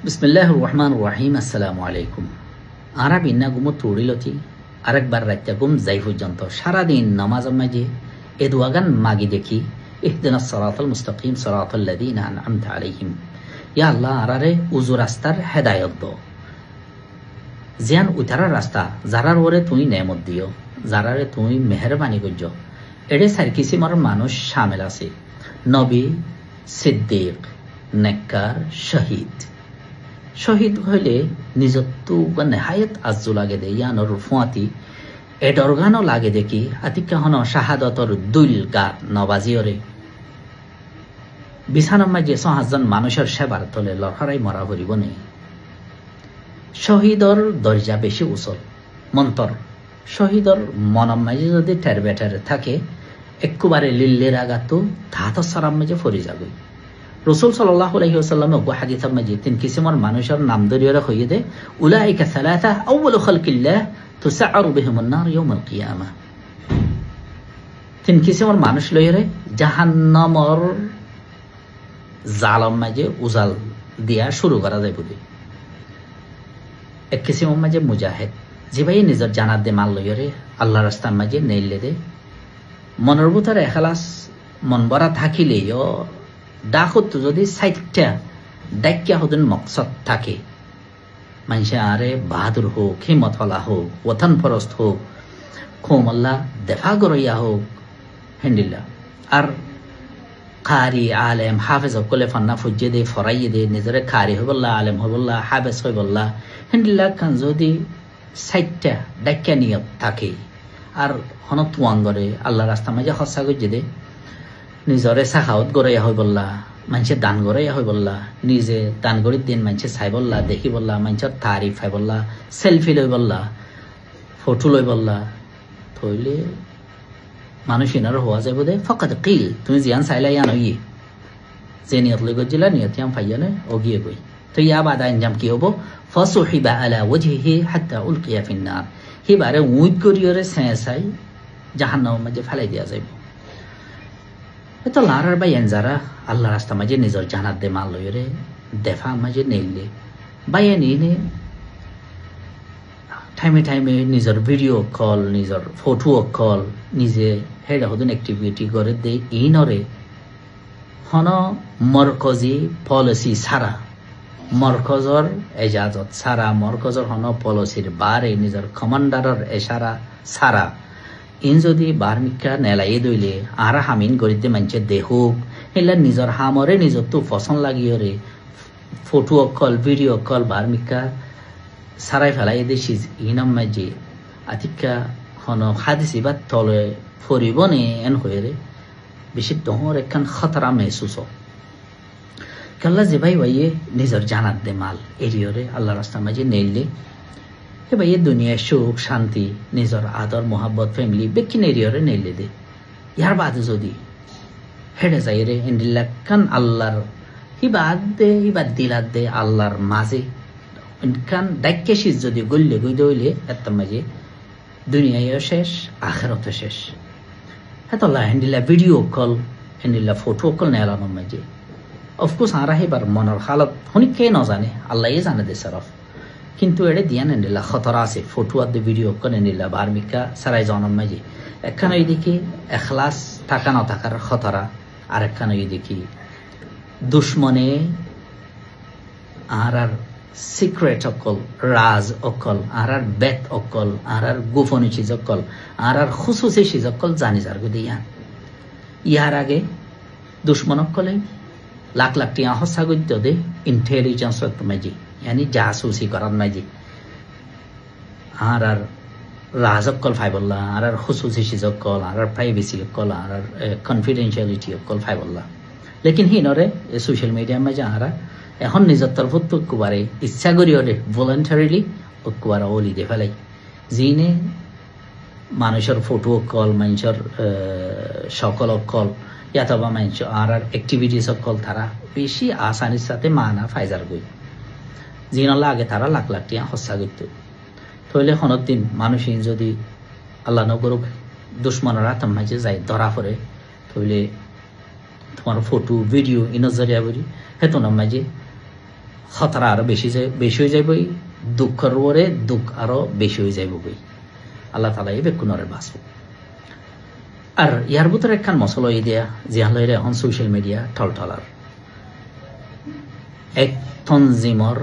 বিসমিল্লাহির রহমানির রহিম। আসসালামু আলাইকুম। আরা বিন্না গুমো তুড়িলতি আরেকবার রাত্তা গুম যাই পর্যন্ত সারাদিন নামাজের মাঝে এ দোয়াগান মাগি দেখি, ইহদিনাস সিরাতাল মুস্তাকিম সিরাতাল লাযিনা আন'আমতা আলাইহিম। ইয়া আল্লাহ, আরারে উজু রাস্তার হেদায়েত দাও, জিয়ান উতারা রাস্তা যারার ওরে তুই নেমত দিও, যারারে তুই মেহেরবানি করছো। এড়ে সার কিসিমর মানুষ শামিল আছে, নবী, সিদ্দিক, নেককার, শহীদ। শহীদ হইলে নিজত্তু বা নেহায়ত আজ্জু লাগে দে, ইয়ানোর ফুয়াতি এডরগানও লাগে দেখি আতিকা হন শাহাদতর দুইল গা নবাজিওরে বিছানার মাঝে ৬০০০ মানুষের সেবার তলে লড়াই মরা হরিব নেই। শহীদর দরজা বেশি উচল মন্তর, শহীদর মনম মাঝে যদি ঠের বেঠের থাকে একবারে লিল্লের আঘাতো ধাত সারাম মাঝে ফরি যাবে। রসুল সাল্লাল্লাহু আলাইহি ওয়াসাল্লাম গো হাদিসের মাঝে তিন কিসিমের মানুষের নাম ধরিয়ে হইয়ে দে, উলাইকা সালাতা আউয়ালু খালকিল্লাহ তুসআরু বিহিমুন নার ইয়াউমাল কিয়ামা। তিন কিসিমের মানুষ লইরে জাহান্নামর জালম মাঝে উজাল দিয়া শুরু করা যায় বলে। এক কিসিমের মাঝে মুজাহিদ, যে ভাই নিজের জানাত দে মাল লইরে আল্লাহ রাস্তার মাঝে নেইলে দে, মনের ভিতরে এখলাস মন ভরা থাকিলেও ডাকত যদি সাইটটা ডাক্যা হতেন মকসদ থাকে, মানুষে আরে বাহাদুর হোক, হিমতলা হোক, ওথান ফরস্ত হোক, খোমল্লা দেফা গরইয়া হোক, হেন্ডিল্লা আর কারি আলেম হাফেজ হকলে ফান্না ফুজিয়ে দে ফরাইয়ে দে নিজরে কারি হবল্লা আলেম হবল্লা হাফেজ হইবল্লা হেন্ডিল্লা খান যদি সাইটটা ডাক্যা নিয়ত থাকে আর হন তুয়াং করে আল্লাহ রাস্তা মাঝে হসা গজে দে, নিজরে সাখাওত গড়াইয়া হই বললা, মানুষের দান গড়াইয়া হই বললা, নিজে দান গড়ির দিন মানুষে চাই বললা, দেখি বললা, মানুষের তারিফ হয় বললা, সেলফি লই বললা, ফটো লই বললা, থইলে মানুষ ইনার হওয়া যাইব দে ফকাত কিল তুমি জিয়ান চাইলা ইয়ান ইয়ে যে নিয়ত লই গজিলা নিয়ত ইয়াম ফাইয়ানে অগিয়ে গই। তো ইয়া বাদা ইনজাম কি হবো, ফাসুহিবা আলা ওয়াজহিহি হাত্তা উলকিয়া ফিন্নার, হিবারে উইট করিয়রে চেঁচাই জাহান্নামের মাঝে ফেলাই দিয়া যাইব। এত লারার বাইয়ান যারা আল্লাহ রাস্তা মাঝে নিজের জানাত দে মাল লইরে দেফা মাঝে নেইলে বাইয়ান ইনে টাইমে টাইমে নিজের ভিডিও কল, নিজের ফটো কল, নিজে হেড হদিন অ্যাক্টিভিটি করে দে ইনরে হন মরকজি পলিসি ছাড়া, মরকজর এজাজত ছাড়া, মরকজর হন পলিসির বারে নিজের কমান্ডারের এশারা ছাড়া ইন যদি বার্মিকা নেলাই দইলে আর হামিন গরিতে মানছে দেহুক এলা নিজের হামরে নিজের তো পছন্দ লাগিয়ে ফটো কল ভিডিও কল বার্মিকা সারাই ফেলাই দেশি ইনাম মাঝে আতিকা হন হাদিসি বা তলে ফরিব নে এন হয়ে রে বেশি ডর একখান খতরা মেহসুস কাল্লা যে ভাই ভাইয়ে নিজের জানাত দে মাল এরিয়রে আল্লাহ রাস্তা মাঝে নেইলে এবার এই দুনিয়ায় সুখ শান্তি নিজের আদর মোহাব্বত ফ্যামিলি বেকিন এরিয়রে নেইলে দে, ইয়ার বাদে যদি হেডে যাই রে এন্ডিল্লা কান আল্লাহর হিবাদ দে হিবাদ দিলাদ দে আল্লাহর মাঝে কান ডাক্যেশিস যদি গল্লে গই দইলে এত মাঝে দুনিয়ায় শেষ আখেরত শেষ। হেতলা হেন্ডিল্লা ভিডিও কল হেন্ডিল্লা ফটো কল নেলানোর মাঝে অফকোর্স আরা হেবার মনের হালত হনিক কে নজানে আল্লাহ জানে দে সরফ, কিন্তু এড়ে দিয়া নেলা খতরা আছে ফটো আর ভিডিও করে নিলা বার্মিকা সারাই জনম মাঝে একখানে দেখি এখলাস থাকা না থাকার খতরা, আর একখানে দেখি দুশ্মনে আর সিক্রেট অকল, রাজ অকল, আর বেত অকল, আর গোপনী চিজ অকল, আর খুশুসি চিজ অকল জানি যার দিয়া ইয়ার আগে দুশ্মন অকলে লাখ লাখ টিয়া হসা গদ্য দে ইন্টেলিজেন্স মাঝে यानी जासूसी करार माजी आर राजक्कल फाइबल्ला आर खुसूसी सिजक्कल आर प्राइवेसी कल आर कन्फिडेंशियलिटी कल फाइबल्ला, लेकिन ही नरे सोशल मीडिया में जा आर এখন নিজের তরফ তো কুবারে ইচ্ছা করি ওরে ভলান্টারিলি ও কুবারা ওলি দে ফেলাই যিনি মানুষের ফটো কল মানুষের সকল কল ইয়াতবা মানুষ আর অ্যাক্টিভিটিস কল তারা বেশি আসানির সাথে মানা ফাইজার গই জিনাল্লা আগে তারা লাখ লাখ টিয়া হস্যা করত। তাহলে হনক দিন মানুষ যদি আল্লাহ নগরক দুশ্মনরা তার মাঝে যায় ধরা পড়ে, তাহলে তোমার ফটো ভিডিও ইনজরিয়া বলি হেতন মাঝে খতরা আরো বেশি হয়ে যাবই, দুঃখের ওরে দুঃখ আরো বেশি হয়ে যাইব বই। আল্লাহ তালা এই বেকুনরে বাঁচব। আর ইয়ার ভিতরে একখান মশলা এই দেয়া যে হলে এখন সোশ্যাল মিডিয়া ঠলঠলার এক তনজিমর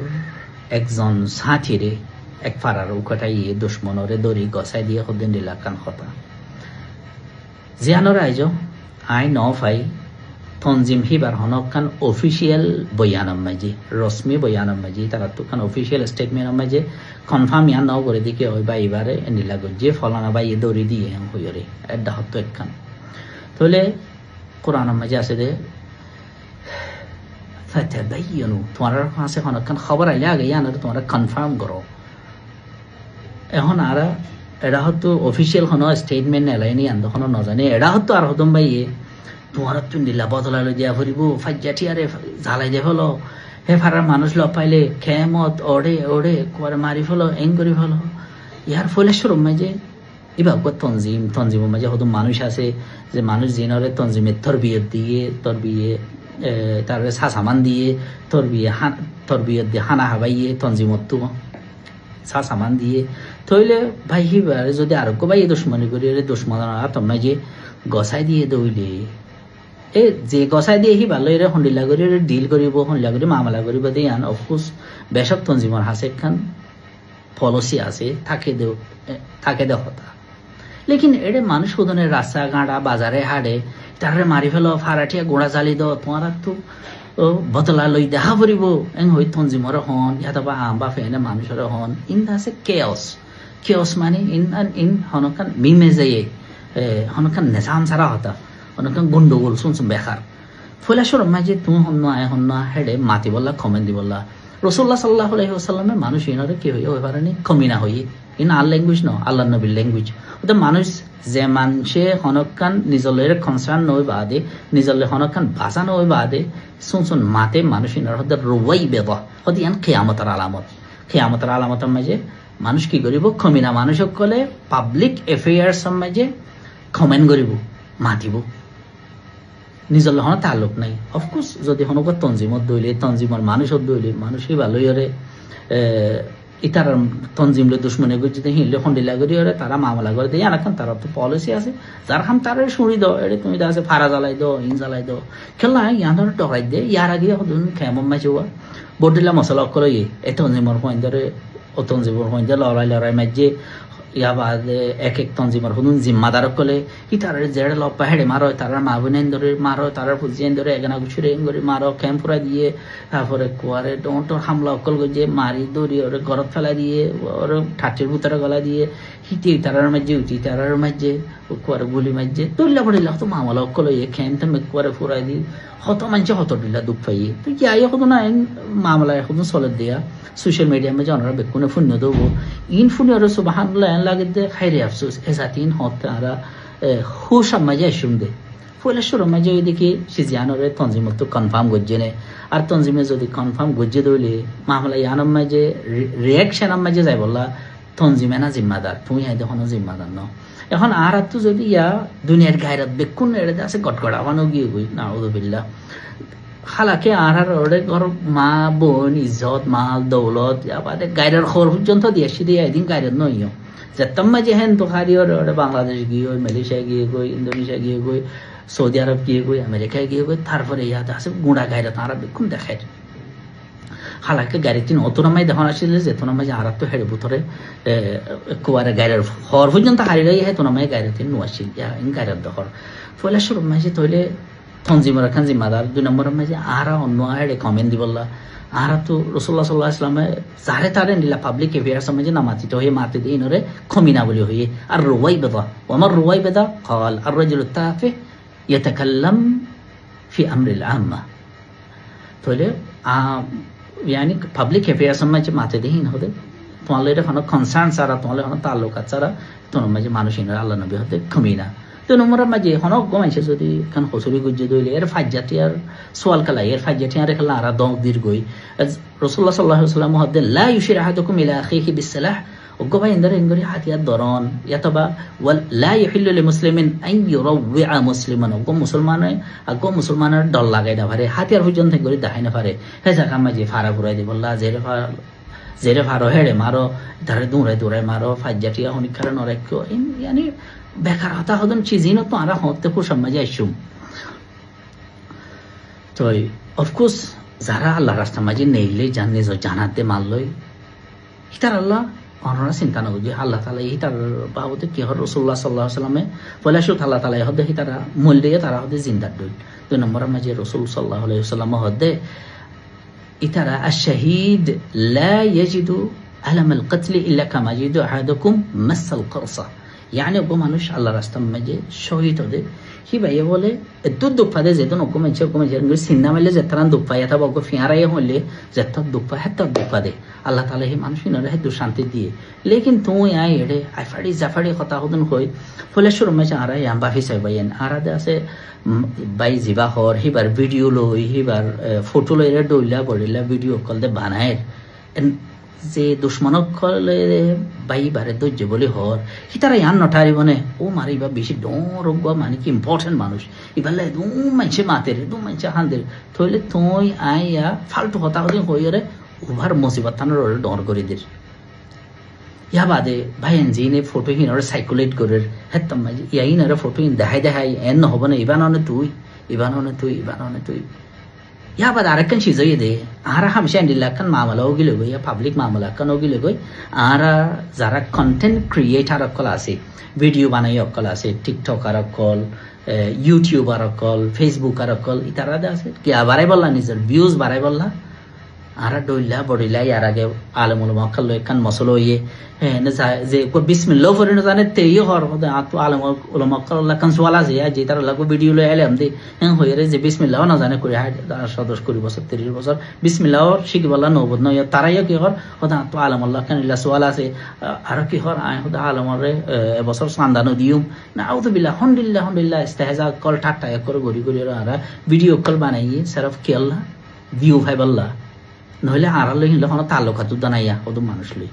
একজন সাথীরে এক ফারার উকাটাইয়ে দুশ্মনরে দড়ি গছাই দিয়ে হদিন দিলা কান কথা জিয়ানোর আইজ আই ন ফাই তনজিম হিবার হনকান অফিসিয়াল বয়ানম মাঝে রশ্মি বয়ানম মাঝে তারা তো কান অফিসিয়াল স্টেটমেন্ট মাঝে কনফার্ম ইয়ান ন করে দিকে ওই বা এবারে নিলা গজ্জে ফলানা বা দড়ি দিয়ে হইরে এডা হতো একখান তাহলে কোরআন মাঝে আছে দে فتبينوا তোমার কাছে হনকান খবর আইলে আগে ইয়ানোর তোমরা কনফার্ম করো। এখন আর এরা হতো অফিসিয়াল কোনো স্টেটমেন্ট নেলাইনি আন তখন নজানে এরা হতো আর হতম ভাইয়ে তোমার তো নীলা বদলা লই দিয়া ফুরিব ফাজ্জাটি আরে জ্বালাই দে ফেলো হে ফারার মানুষ লপ পাইলে খেমত ওড়ে ওড়ে কুয়ারে মারি ফেলো এং করি ফেলো ইয়ার ফলে সরম মাঝে এবার তনজিমের মাঝে হতো মানুষ আছে যে মানুষ জিনরে তনজিমের তোর বিয়ে তার সাসামান দিয়ে তোর বিয়ে দিয়ে হানা হাবাইয়ে তনজিমত তো সাসামান দিয়ে থইলে ভাই হিবারে যদি আরোগ্য ভাই দুশ্মনী করি দুশ্মন তোমরা যে গছাই দিয়ে দৌলে এ যে গছাই দিয়ে হিবার লইরে হন্ডিলা করি ডিল করিব হন্ডিলা করি মামলা করিব দিয়ে আন অফকোর্স বেশক তনজিমর হাসে খান পলিসি আছে থাকে দেও কথা লেকিন এটা মানুষ ওদনের রাস্তা গাঁড়া বাজারে হাড়ে তারে মারি ফেলো ফারাটিয়া গোড়া জ্বালি দাও তোমার তো বতলা লই দেখা পড়ব এং হই তনজিমর হন ইয়াতা বা আম বা ফেনে মানুষের হন ইন আছে কেওস মানে ইন হনকান মিমে যাইয়ে হনকান নেশাম সারা হতা হনকান গন্ডগোল শুনছুন বেকার ফলে সরম মাঝে তুমি হন হেডে মাতি বললা কমেন দি বললা রসুল্লাহ সাল্লাহ আলাইহি ওয়াসাল্লামে মানুষ ইনারে কি হইয়া হই পারেনি কমিনা হইয়ে ইন আর ল্যাঙ্গুয়েজ ন আল্লাহ নবীর ল্যাঙ্গুয়েজ ওটা মানুষ যে মানুষে হনকান নিজলের কনসার্ন নই বাদে নিজলে হনকান ভাষা নই বাদে শুন মাতে মানুষ ইনার হতে রুয়াই বেদ হতে ইয়ান খেয়ামতার আলামতের মাঝে মানুষ কি করিব কমিনা মানুষ কলে পাবলিক এফেয়ার্স মাঝে কমেন্ট করিব মাতিব নিজল হন তালুক নাই অফকোর্স যদি হনক তনজিমত দইলে তনজিমর মানুষত দইলে মানুষই ভালোইরে ইতার তনজিমলে দুশ্মনে যদি হিলে হন্ডিলা করি তারা মামলা করে দিয়ে এখন তারা তো পলিসি আছে যার খান তারা শুনি দাও এটা তুমি আছে ফারা জ্বালাই দাও ইন জ্বালাই দাও খেলা ইয়ান টকাই দে ইয়ার আগে খেমন মাইছে বডিলা মশলা করে এ তনজিমর পয়েন্টরে ও তনজিমর পয়েন্টে লড়াই মাঝে ইয়া বাদে এক তনজিমর হুন জিম্মাদার কলে ই তার জেড়ে লপ্পা হেড়ে মারো তারা মা বোনেন ধরে মারো তারা ফুজিয়েন ধরে এগানা গুছুরে করে মারো ক্যাম্পুরা দিয়ে তারপরে কুয়ারে ডোঁটোর হামলা অকল গিয়ে মারি দৌড়ি ওরে গরত ফেলা দিয়ে ওর ঠাটির ভিতরে গলা দিয়ে হিটি তারার মাঝে উঠি তারার মাঝে কুয়ারে গুলি মাঝে তুললা পড়িলা হতো মামলা অকল ইয়ে খেম থেমে কুয়ারে ফুরাই দি হত মানছে হত দিলা দুঃখ পাইয়ে তো কি আই এখন না মামলা এখন চলে দিয়া সোশ্যাল মিডিয়া মাঝে অনারা বেকুনে ফুন্য দেবো ইন ফুনি ওর সুবহানাল্লাহ লাগে দে খাইরে আফসোস এসাতিন হতে আরা হুসাম মাঝে আসুম দে ফলে শুরু মাঝে ওই দেখি সে জানোরে তনজিমত তো কনফার্ম গজ্জে নেয় আর তনজিমে যদি কনফার্ম গজ্জে দইলে মামলা ইয়ানম মাঝে রিয়াকশন মাঝে যাই বললা তনজিমে না জিম্মাদার তুমি হাই দেখো জিম্মাদার ন এখন আর তো যদি ইয়া দুনিয়ার গায়রাত বেকুন এড়ে আছে গটগড়াবানো গিয়ে গই না উযুবিল্লাহ হালাকে আর ওরে ঘর মা বোন ইজ্জত মাল দৌলত আবার গায়রার খবর পর্যন্ত দিয়ে দিয়ে একদিন গায়রাত নইও যেতাম মাঝে হেন তো খারি ওরে বাংলাদেশ গিয়ে গই মালয়েশিয়া গিয়ে গই ইন্দোনেশিয়া গিয়ে গই সৌদি আরব গিয়ে গই আমেরিকায় গিয়ে গই তারপরে ইয়াতে আছে গুঁড়া গায়রাত আর বেকুন দেখায় হালাকে গাড়ি তিন অত নামাই দেখান আসলে যেত নামাই আর তো হেড়ে ভিতরে কুয়ারে গাড়ির হর পর্যন্ত হারিয়ে হেতো নামাই গাড়ি তিন নোয়াছিল গাড়ির দখর ফলে শুরু মাঝে তৈলে তনজিমর খান জিম্মাদার 2 নম্বরের মাঝে আরা অন্য হেড়ে কমেন্ট দিবল্লা আরা তো রসুল্লাহ সাল্লাহ ইসলামে যারে তারে নিলা পাবলিক এফেয়ার্স মাঝে নামাতিত হয়ে মাতে দিয়ে ইনরে খমিনা বলি হয়ে আর রুয়াই বেদা আমার রুয়াই বেদা قال الرجل التافه يتكلم في امر العامه তৈলে यानी पब्लिक अफेयर्स में माते दे होते तुम्हारे एखाने कनसार्न सारा तुम्हारे एखाने ताल्लुकात सारा তোমার মাঝে মানুষ আল্লাহ নবী হতে কমিনা তো নম্বরের মাঝে হন গমাইছে যদি কান হসুরি গুজ্জে দইলে এর ফাজ্জাতি আর সোয়াল কালাই এর ফাজ্জাতি আর খেলা আর দং দীর্ঘই রাসূলুল্লাহ সাল্লাল্লাহু আলাইহি ওয়াসাল্লাম হদে লা ইউশির আহাদুকুম ইলা আখিহি বিসসালাহ ওগো ভাই ইন্দরে ইন্দরে হাতিয়ার ধরন অথবা লা ইহিল্লু লিমুসলিমিন আন ইউরাউআ মুসলিমান ওগো মুসলমানের ডল লাগাই না পারে হাতিয়ার পর্যন্ত করে দেখাই না পারে হে জায়গা মাঝে ফাড়া ঘুরাই দিব লা জেরে ফাড়ো হেড়ে মারো ধারে দৌড়াই মারো ফাজ্জাটিয়া হনিকারে নরেক্য ইয়ানি বেকার হতা হদন চিজিনো তো আরা হতে খুব সমাজে আইসুম তো অফকোর্স যারা আল্লাহ রাস্তা মাঝে নেইলে জানে জানাতে মারলই হিতার আল্লাহ অনরা চিন্তা নকরি আল্লাহ তালা হিতার বাবদে কি হর রসুল্লাহ সাল্লাহ সাল্লামে পয়লা আল্লাহ তালা হদে হিতারা মূল্য দিয়ে তারা হদে জিন্দার দই 2 নম্বর মাঝে রসুল সাল্লাহ সাল্লাম হদে ইতারা আশ-শাহীদ লা ইয়াজিদু আলাম আল-কতল ইল্লা কামা ইয়াজিদু আহাদুকুম মাসাল করসা يعني ওগো মানুষ আল্লাহ রাস্তার মাঝে শহীদ হদে হি ভাইয়া বলে এত দুঃখ পাদে যেতন ওগো মানুষ সিন্না মাইলে যেতারান দুঃখ পাই অথবা ওগো ফিয়ারাই হলে যেতার দুঃখ পায় হেতার দুঃখ পাদে আল্লাহ তালা হি মানুষ নরে হেতু শান্তি দিয়ে লেকিন তুই আই এড়ে আইফাড়ি জাফাড়ি কথা হদন হই ফলে শুরু মাঝে আরা ইয়াম বাফি চাই বাইন আরাদে আছে বাই জিবা হর হিবার ভিডিও লই হিবার ফটো লইরে ডইলা বড়িলা ভিডিও কল দে বানায় যে দুশ্মনক কলে বাই বারে দৈর্য বলে হর হি তারা ইয়ান নটারি বনে ও মারিবা বেশি ডরজ্ঞ মানে কি ইম্পর্টেন্ট মানুষ ইবালে দু মানছে মাতের দু মানছে হান্দের থইলে তুই আইয়া ফালতু হতা হদি হইরে ওভার মুসিবত থানোর ডর করে দের ইয়া বাদে ভাই এনজিনে ফটো হিনরে সাইকুলেট করে হেতম মাঝে ইয়াইনরে ফটো হিন দেখাই এন হব না ইবাননে তুই या बाद आरकन चीज़ ये दे आरा हमेशा इंडिलाकन मामला होगी लोगों या पब्लिक मामला कन होगी लोगों आरा ज़रा कंटेंट क्रिएटर अक्कल आसे वीडियो बनाई अक्कल आसे टिकटॉक अक्कल यूट्यूब अक्कल फेसबुक अक्कल इतारा दे आसे क्या बारे बोलना निज़र व्यूज़ बारे बोलना आरा डोइला बड़िला यार आगे आलम उलमा अक्कल लो एकन मसलो ये न जे को बिस्मिल्लाह फरे न जाने ते ये हर होता आतो आलम उलमा अक्कल लकन सवाला जे जे तार लगो वीडियो लो आले हमदे हैं होयरे जे बिस्मिल्लाह न जाने कोई हाड 10 कोई बছর 30 বছর बिस्मिल्लाह शिख वाला नो बद न या तारा ये की हर होता आतो आलम अल्लाह कन इला सवाला से आर की हर आय होता आलम रे ए বছর সান্দানো দিউম না আউযু বিল্লাহ হামদুলিল্লাহ ইস্তেহজা কল ঠাট্টা করে গরি গরি আরা ভিডিও কল বানাইয়ে সিরফ কি আল্লাহ ভিউ ভাই আল্লাহ নহলে আড়ালে হিলে কোনো তালুকাত দানাইয়া কত মানুষ লই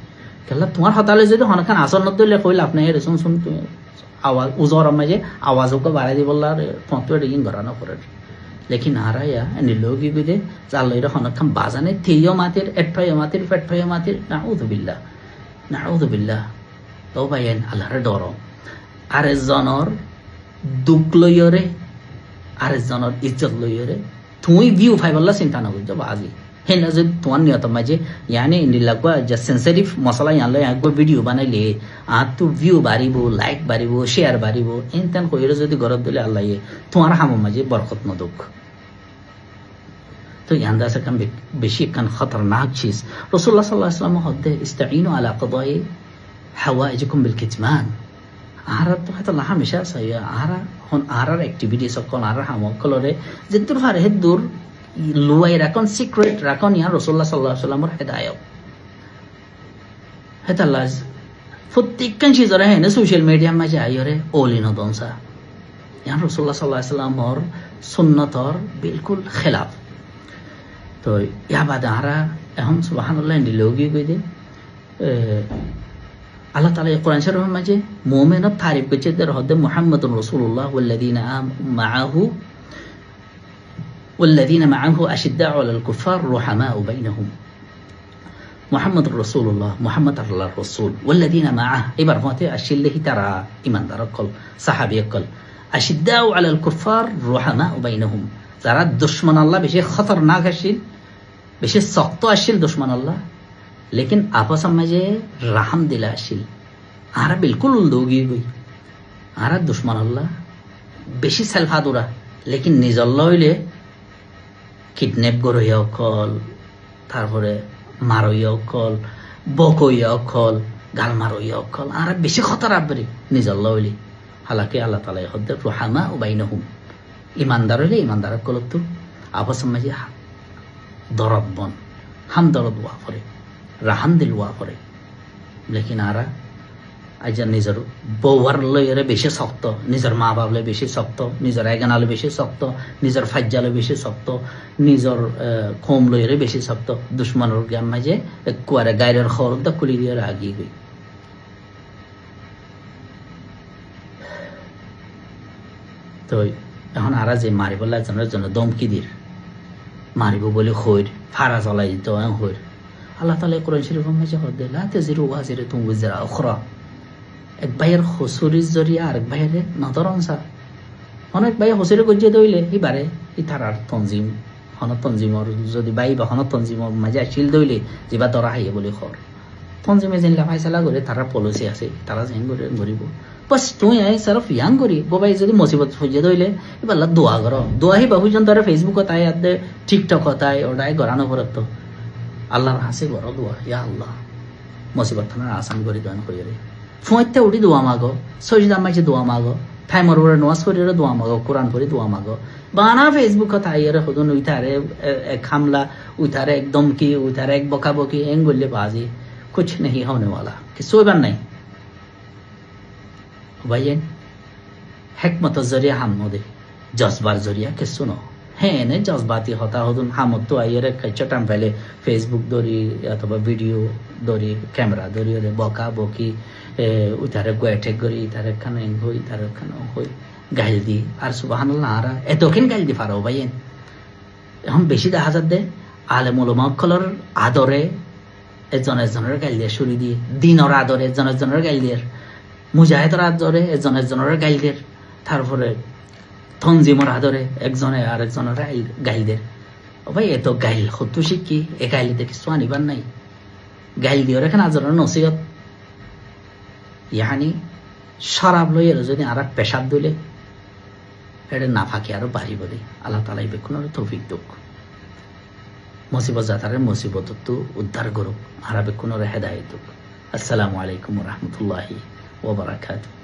কেলা তোমার হতালে যদি হনখান আসন ন দিলে কইল আপনি এর শুন তুমি আওয়াজ উজর মাঝে আওয়াজকে বাড়াই দি বললা ফটো রিং করানো করে লেকিন আরায়া এনে লোগি বিদে চালইরা হনখান বাজানে তেইও মাতির এটফাইও মাতির ফেটফাইও মাতির নাউযু বিল্লাহ তওবায়েন আল্লাহর ডর আরে জনর দুঃখ লইরে আরে জনর ইজ্জত লইরে তুই ভিউ ফাইবল্লা চিন্তা না করছো বাজি है ना जो तुम नहीं होता मजे यानी इन लगवा जब सेंसिटिव मसला यहाँ लो यहाँ कोई वीडियो बनाई ले आप तो व्यू बारी वो लाइक बारी वो शेयर बारी वो इन तन कोई रोज़ यदि गौरव दिले अल्लाह ये तुम्हारा हम मजे बरकत न दुख तो यहाँ दास कम बेशी कन खतरनाक चीज़ रसूलुल्लाह सल्लल्लाहु अलैहि वसल्लम होते इस्ताईनु अला क़दाई हवाइजकुम बिल-कित्मान आरा तो है तो लाह हमेशा सही आरा हन आरा एक्टिविटीज कौन आरा हम कलोरे जितने बार है दूर লুয়াই রাখন সিক্রেট রাখন ইয়া রাসূলুল্লাহ সাল্লাল্লাহু আলাইহি ওয়াসাল্লামের হেদায়েত হেতাল্লাহ প্রত্যেকখান চিজরে হেন সোশ্যাল মিডিয়া মাঝে আইরে ওলিনো দনসা ইয়া রাসূলুল্লাহ সাল্লাল্লাহু আলাইহি ওয়াসাল্লামের সুন্নতর বিলকুল খিলাফ তো ইয়া বাদারা এখন সুবহানাল্লাহ ইন্দি লোগি কইদে আল্লাহ তাআলা কোরআন শরীফের মাঝে মুমিনের তারিফ করছে দের হদে মুহাম্মাদুর রাসূলুল্লাহ ওয়াল্লাযিনা মাআহু والذين معه أشداء على الكفار رحماء بينهم محمد رسول الله محمد الله الرسول والذين معه إبر فاتي أشله ترى إيمان درقل صحابي قل أشداء على الكفار رحماء بينهم زرا دشمن الله بشيء خطرناك أشيل بشيء سقط أشيل دشمن الله लेकिन आपस में जे रहम दिला अशिल आरा बिल्कुल लोगी गई आरा दुश्मन अल्लाह बेशी सेल्फादुरा लेकिन निजल्ला হইলে কিডন্যাপ করইয়া অকল তারপরে মারইয়া অকল বকইয়া অকল গাল মারইয়া অকল আর বেশি খতর আবরি নিজল লইলি হালাকে আল্লাহ তাআলা হদ্দ রহমা ও বাইনহুম ইমানদার হইলে ইমানদার কলত আপস মাঝে দরবন হাম দরদ ওয়া করে রাহাম দিল ওয়া করে লেকিন আরা আজ নিজের বউয়ার লইরে বেশি শক্ত নিজের মা বাবলে বেশি শক্ত নিজের এগানালে বেশি শক্ত নিজের ফাজ্জালে বেশি শক্ত নিজের কম লইরে বেশি শক্ত দুশ্মনের জ্ঞান মাঝে কুয়ারে গায়ের খরদ দা কুলি দিয়ে আগিয়ে গই তো এখন আরা যে মারিব লাজনের জন্য দমকি দির মারিব বলে হইর ফারা চলাই দিত হইর আল্লাহ তাআলা কোরআন শরীফের মাঝে হদ দেলা তাজিরু ওয়াজিরাতুন ওয়িজরা উখরা এক ভাইয়ের হসুরির জরিয়া আরেক ভাইয়ের নদরংসা অনেক ভাই হসুরে গজ্জে দইলে এবারে ই তারার তঞ্জিম হন তঞ্জিমর যদি বাই বা হন তঞ্জিমর মাঝে শিল দইলে যেবা দরা হাইয়ে বলে খর তঞ্জিমে যেন ফাইসালা করে তারা পলিসি আছে তারা যেন করে গরিব বাস তুই সারফ ইয়াং করি বাবাই যদি মুসিবত ফুজে দইলে এবার দোয়া করো দোয়া হি বাহুজন তারা ফেসবুক তাই আদে টিকটক তাই ওটাই গড়ানো ভরত আল্লাহর হাসে গড় দোয়া ইয়া আল্লাহ মুসিবত থানার আসান করে দান করি রে ফুঁতে উঠি দোয়া মাগো সজিদা মাইছে দোয়া মাগো ফাইমর ওরে নোয়াজ করে দোয়া মাগো কোরআন পড়ি দোয়া মাগো বানা ফেসবুক তাই এর হদন উইতারে এক হামলা উইতারে একদম কি উইতারে এক বকাবকি এং বললে বাজি कुछ नहीं होने वाला कि सोबन नहीं भाई हिकमत जरिया हम दे जज्बार जरिया के सुनो है ने जज्बाती होता हो तुम हम तो आइए चटाम पहले फेसबुक दोरी अथवा वीडियो दोरी कैमरा दोरी बका बकी उतारे गोएठे गरी इतारे खाने हो इतारे खाना हो गाइल दी और सुबहानाल्लाह आरा ए दोकिन गाइल दी फारो भाई हम बेशी দেখা যাচ্ছে আলেম উলামা কলর আদরে এজন এজনের গাইল দিয়ে শুরু দিয়ে দিনর আদরে এজন এজনের গাইল দিয়ে মুজাহিদের আদরে এজন এজনের গাইল দিয়ে তারপরে তঞ্জিমর আদরে একজনে আর একজনের গাইল দিয়ে ভাই এত গাইল হতো শিখি এ গাইল দিয়ে কিছু আনিবার নাই গাইল দিয়ে এখানে আজরের নসিহত ইয়ানি শরাব লইয়ের যদি আর পেশাব দিলে এটা না ফাঁকি আরো বাড়ি বলে আল্লাহ তাআলা বেকুন তৌফিক দুঃখ মুসিবত জাতারের মুসিবত তো উদ্ধার করুক আর বেকুন হেদায়েত দুঃখ আসসালামু আলাইকুম ওয়া রাহমাতুল্লাহি ওয়া বারাকাতুহু